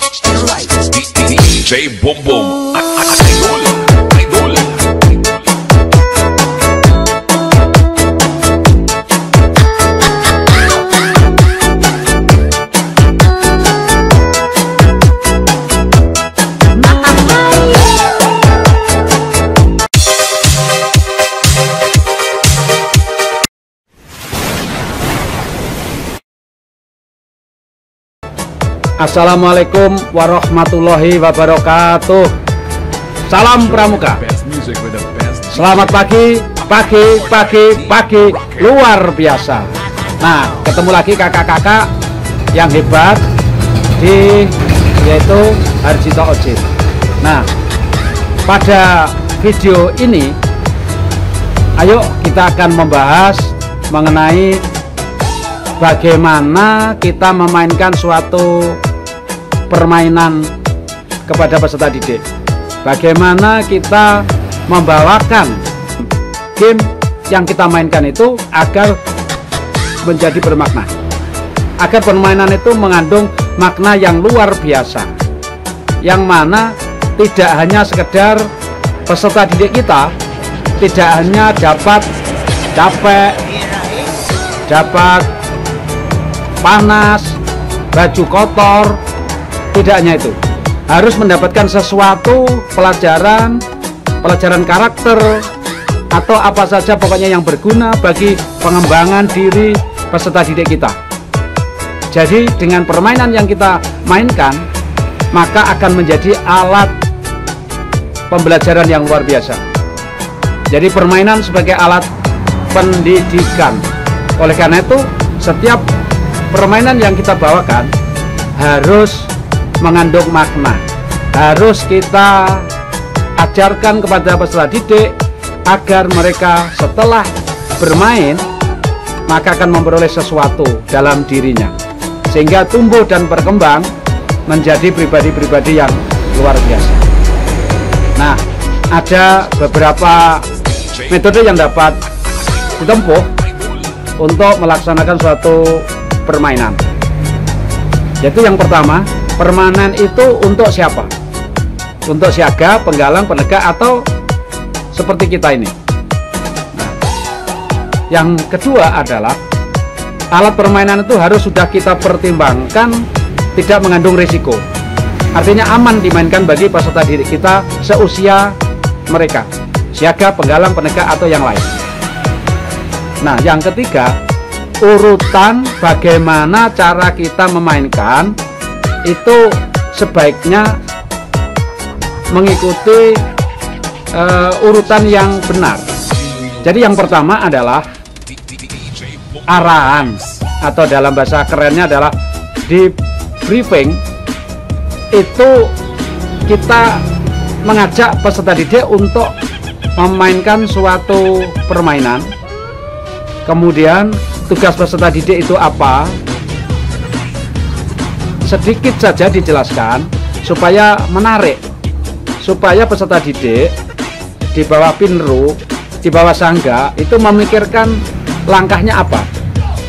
DJ Boom Boom, idol, idol. Assalamualaikum warahmatullahi wabarakatuh. Salam Pramuka. Selamat pagi, pagi luar biasa. Nah, ketemu lagi kakak-kakak yang hebat yaitu Harjito Ojit. Nah, pada video ini ayo kita akan membahas mengenai bagaimana kita memainkan suatu permainan kepada peserta didik. Bagaimana kita membawakan game yang kita mainkan itu agar menjadi bermakna, agar permainan itu mengandung makna yang luar biasa, yang mana tidak hanya sekedar peserta didik kita tidak hanya dapat capek, dapat panas, baju kotor. Tidak hanya itu, harus mendapatkan sesuatu pelajaran karakter atau apa saja pokoknya yang berguna bagi pengembangan diri peserta didik kita. Jadi dengan permainan yang kita mainkan, maka akan menjadi alat pembelajaran yang luar biasa. Jadi permainan sebagai alat pendidikan. Oleh karena itu, setiap permainan yang kita bawakan harus mengandung makna, harus kita ajarkan kepada peserta didik agar mereka setelah bermain maka akan memperoleh sesuatu dalam dirinya sehingga tumbuh dan berkembang menjadi pribadi-pribadi yang luar biasa. Nah, ada beberapa metode yang dapat ditempuh untuk melaksanakan suatu permainan. Yaitu yang pertama, permainan itu untuk siapa? Untuk siaga, penggalang, penegak, atau seperti kita ini. Nah, yang kedua adalah alat permainan itu harus sudah kita pertimbangkan tidak mengandung risiko. Artinya aman dimainkan bagi peserta didik kita seusia mereka, siaga, penggalang, penegak, atau yang lain. Nah, yang ketiga, urutan bagaimana cara kita memainkan itu sebaiknya mengikuti urutan yang benar. Jadi yang pertama adalah arahan, atau dalam bahasa kerennya adalah debriefing. Itu kita mengajak peserta didik untuk memainkan suatu permainan. Kemudian tugas peserta didik itu apa? Sedikit saja dijelaskan supaya menarik, supaya peserta didik di bawah pinru, di bawah sangga itu memikirkan langkahnya apa,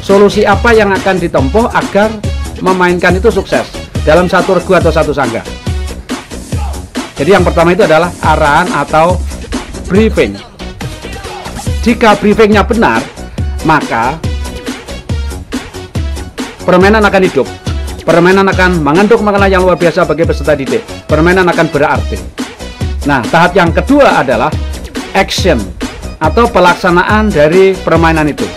solusi apa yang akan ditempuh agar memainkan itu sukses dalam satu regu atau satu sangga. Jadi yang pertama itu adalah arahan atau briefing. Jika briefingnya benar, maka permainan akan hidup. Permainan akan mengandung makna yang luar biasa bagi peserta didik. Permainan akan berarti. Nah, tahap yang kedua adalah action atau pelaksanaan dari permainan itu.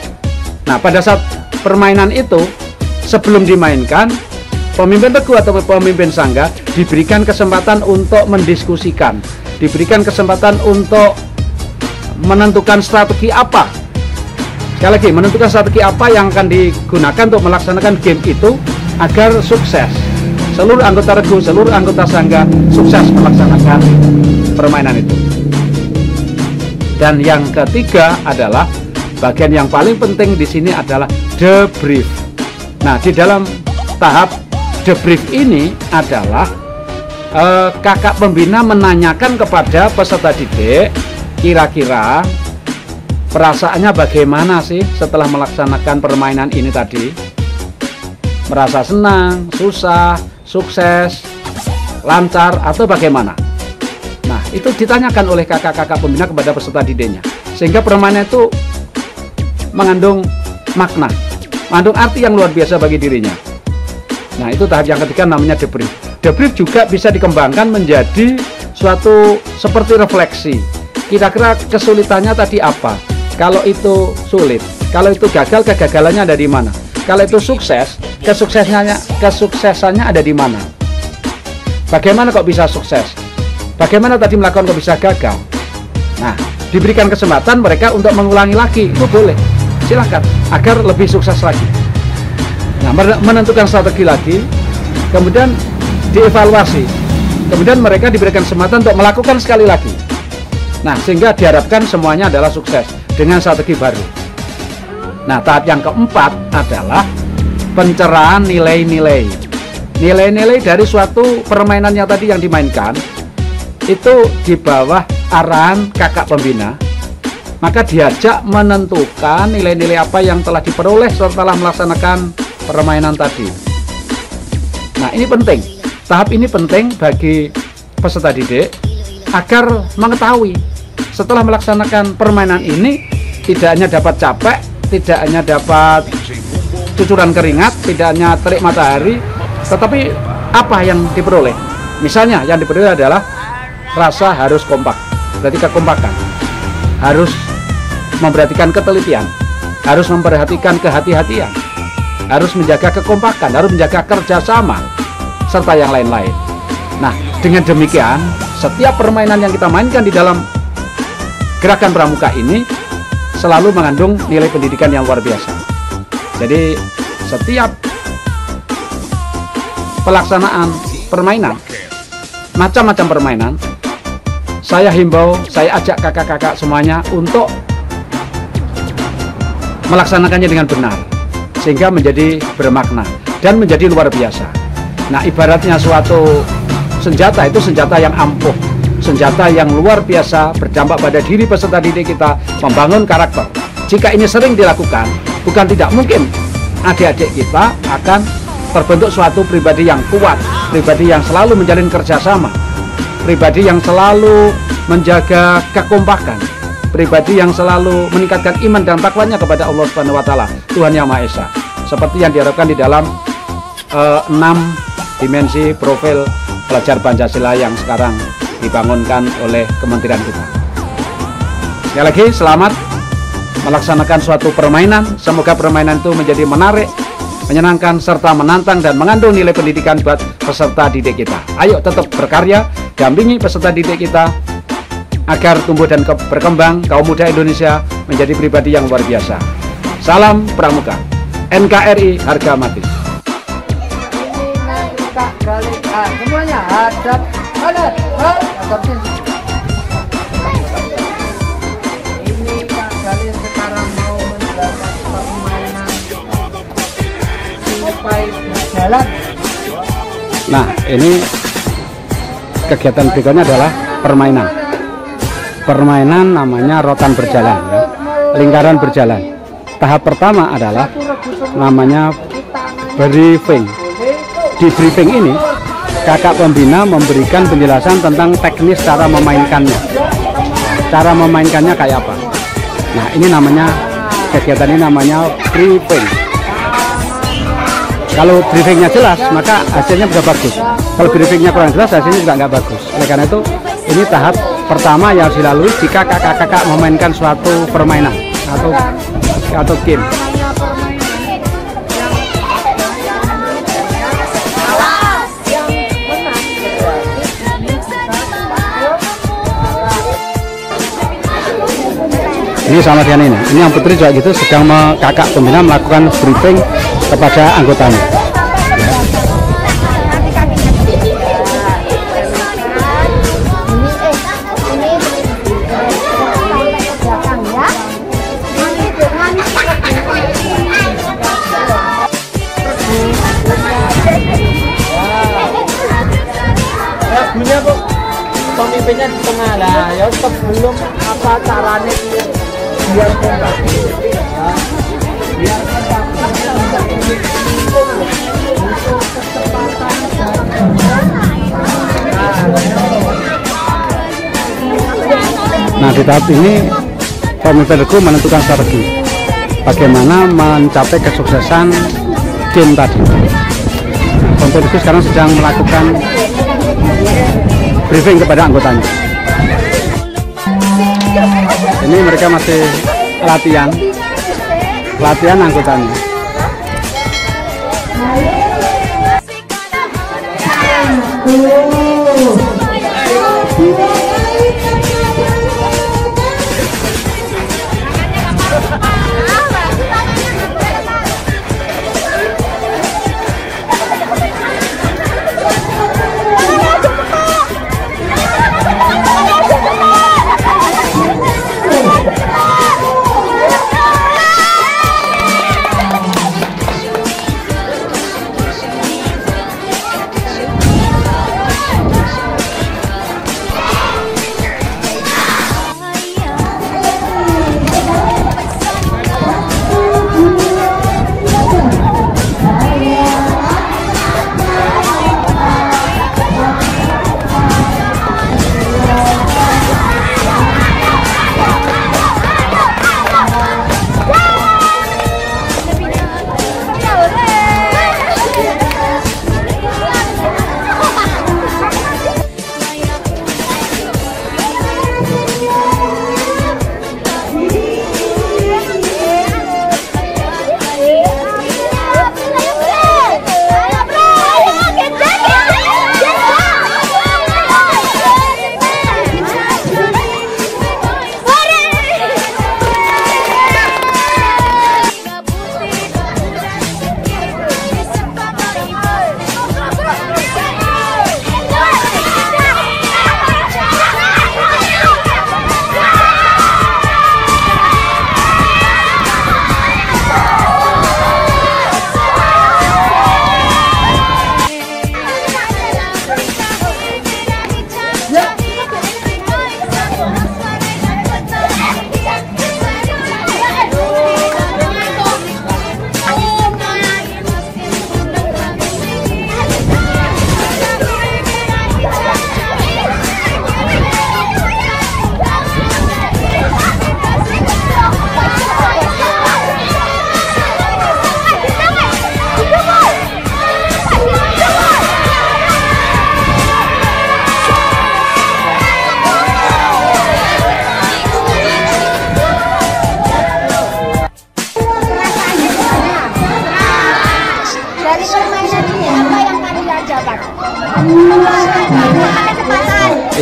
Nah, pada saat permainan itu sebelum dimainkan, pemimpin regu atau pemimpin sangga diberikan kesempatan untuk mendiskusikan, diberikan kesempatan untuk menentukan strategi apa. Sekali lagi, menentukan strategi apa yang akan digunakan untuk melaksanakan game itu agar sukses. Seluruh anggota regu, seluruh anggota sangga sukses melaksanakan permainan itu. Dan yang ketiga adalah bagian yang paling penting di sini adalah debrief. Nah, di dalam tahap debrief ini adalah kakak pembina menanyakan kepada peserta didik kira-kira perasaannya bagaimana sih setelah melaksanakan permainan ini tadi. Merasa senang, susah, sukses, lancar, atau bagaimana? Nah, itu ditanyakan oleh kakak-kakak pembina kepada peserta didiknya, sehingga permainan itu mengandung makna, mengandung arti yang luar biasa bagi dirinya. Nah, itu tahap yang ketiga, namanya debrief. Debrief juga bisa dikembangkan menjadi suatu seperti refleksi. Kira-kira kesulitannya tadi apa? Kalau itu sulit, kalau itu gagal, kegagalannya ada di mana? Kalau itu sukses, kesuksesannya ada di mana? Bagaimana kok bisa sukses? Bagaimana tadi melakukan kok bisa gagal? Nah, diberikan kesempatan mereka untuk mengulangi lagi, itu boleh, silakan, agar lebih sukses lagi. Nah, menentukan strategi lagi, kemudian dievaluasi, kemudian mereka diberikan kesempatan untuk melakukan sekali lagi. Nah, sehingga diharapkan semuanya adalah sukses dengan strategi baru. Nah, tahap yang keempat adalah pencerahan nilai-nilai. Nilai-nilai dari suatu permainan yang tadi yang dimainkan itu di bawah arahan kakak pembina, maka diajak menentukan nilai-nilai apa yang telah diperoleh setelah melaksanakan permainan tadi. Nah, ini penting. Tahap ini penting bagi peserta didik agar mengetahui setelah melaksanakan permainan ini tidak hanya dapat capek, tidak hanya dapat cucuran keringat, tidak hanya terik matahari, tetapi apa yang diperoleh. Misalnya yang diperoleh adalah rasa harus kompak, berarti kekompakan, harus memperhatikan ketelitian, harus memperhatikan kehati-hatian, harus menjaga kekompakan, harus menjaga kerjasama, serta yang lain-lain. Nah, dengan demikian setiap permainan yang kita mainkan di dalam gerakan pramuka ini selalu mengandung nilai pendidikan yang luar biasa. Jadi setiap pelaksanaan permainan, macam-macam permainan, saya himbau, saya ajak kakak-kakak semuanya untuk melaksanakannya dengan benar, sehingga menjadi bermakna dan menjadi luar biasa. Nah, ibaratnya suatu senjata itu senjata yang ampuh, senjata yang luar biasa, berdampak pada diri peserta didik kita, membangun karakter. Jika ini sering dilakukan, bukan tidak mungkin adik-adik kita akan terbentuk suatu pribadi yang kuat, pribadi yang selalu menjalin kerjasama, pribadi yang selalu menjaga kekompakan, pribadi yang selalu meningkatkan iman dan takwanya kepada Allah Subhanahu wa Ta'ala, Tuhan Yang Maha Esa, seperti yang diharapkan di dalam 6 dimensi profil pelajar Pancasila yang sekarang dibangunkan oleh kementerian kita. Sekali lagi, selamat melaksanakan suatu permainan. Semoga permainan itu menjadi menarik, menyenangkan, serta menantang dan mengandung nilai pendidikan buat peserta didik kita. Ayo tetap berkarya, dampingi peserta didik kita agar tumbuh dan berkembang kaum muda Indonesia menjadi pribadi yang luar biasa. Salam Pramuka, NKRI harga mati. Semuanya hadap kanan, hadap sini. Ini Kak Galih sekarang mau menjelaskan permainan supaya berjalan. Nah, ini kegiatan berikutnya adalah permainan. Permainan namanya rotan berjalan, ya. Lingkaran berjalan. Tahap pertama adalah namanya briefing. Di briefing ini, kakak pembina memberikan penjelasan tentang teknis cara memainkannya. Cara memainkannya kayak apa? Nah, ini namanya, kegiatan ini namanya briefing. Kalau briefingnya jelas, maka hasilnya bisa bagus. Kalau briefingnya kurang jelas, hasilnya juga nggak bagus. Oleh karena itu, ini tahap pertama yang harus dilalui jika kakak-kakak memainkan suatu permainan atau game. Ini sama dengan ini yang putri juga gitu, sedang kakak pembina melakukan briefing kepada anggotanya. Lagunya kok pemimpinnya di tengah lah, ya sebelum apa caranya biar kompak, biar kompak untuk kecepatan dan di tahap ini pemimpinku menentukan strategi bagaimana mencapai kesuksesan game tadi. Pemimpinku sekarang sedang melakukan briefing kepada anggotanya. Ini mereka masih latihan anggotanya.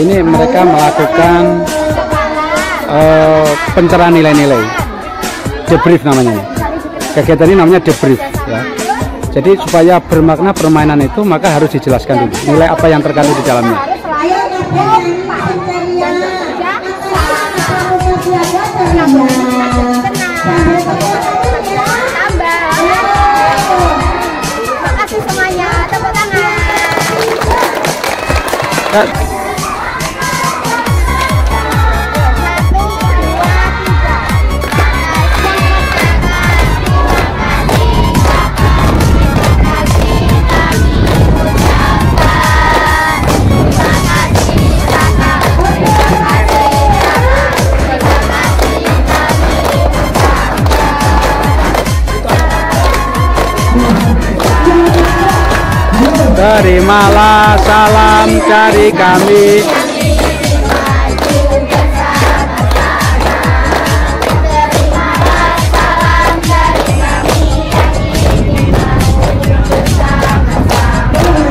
Ini mereka melakukan pencerahan nilai-nilai, debrief namanya. Kegiatan ini namanya debrief ya. Jadi supaya bermakna permainan itu maka harus dijelaskan dulu nilai apa yang terkandung di dalamnya. Makasih semuanya, tepuk tangan. Terimalah salam dari kami.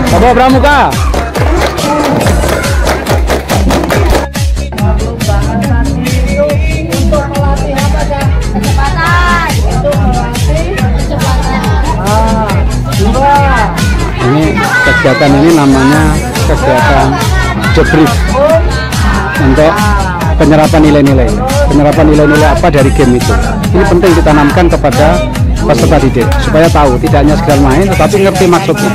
Bapak Pramuka. Untuk melatih apa ya? Kecepatan. Untuk melatih Kecepatan. dua. Ini kegiatan ini namanya kegiatan debrief untuk penyerapan nilai-nilai. Penyerapan nilai-nilai apa dari game itu. Ini penting ditanamkan kepada peserta didik supaya tahu tidak hanya sekedar main tetapi ngerti maksudnya.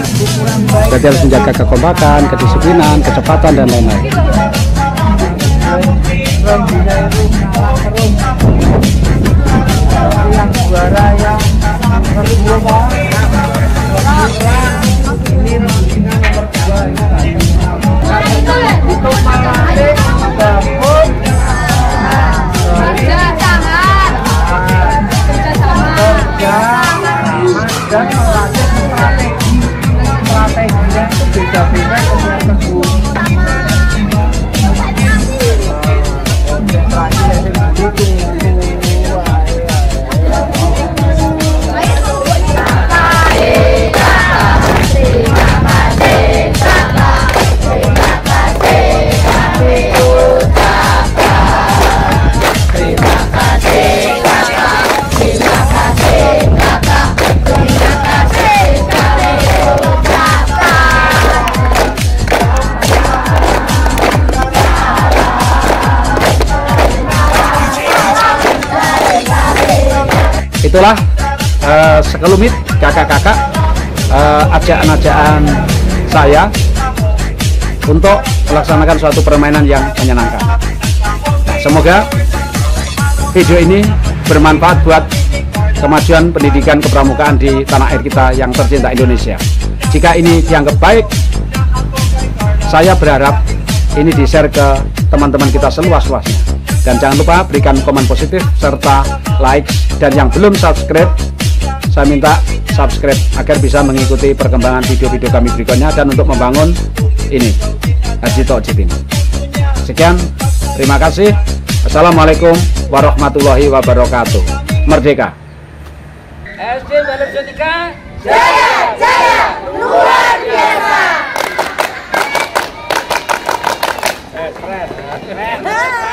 Jadi harus menjaga kekompakan, kedisiplinan, kecepatan dan lain-lain. Yang juara yang kedua ini Rosina nomor 2 untuk melatih gabung Itulah sekelumit kakak-kakak ajaan-ajaan saya untuk melaksanakan suatu permainan yang menyenangkan. Semoga video ini bermanfaat buat kemajuan pendidikan kepramukaan di tanah air kita yang tercinta Indonesia. Jika ini dianggap baik, saya berharap ini di-share ke teman-teman kita seluas-luasnya. Dan jangan lupa berikan komen positif serta like, dan yang belum subscribe, saya minta subscribe agar bisa mengikuti perkembangan video-video kami berikutnya dan untuk membangun ini Haji Tauhid ini. Sekian, terima kasih. Assalamualaikum warahmatullahi wabarakatuh. Merdeka. SD Balap Jotika. Jaya luar biasa. Keren.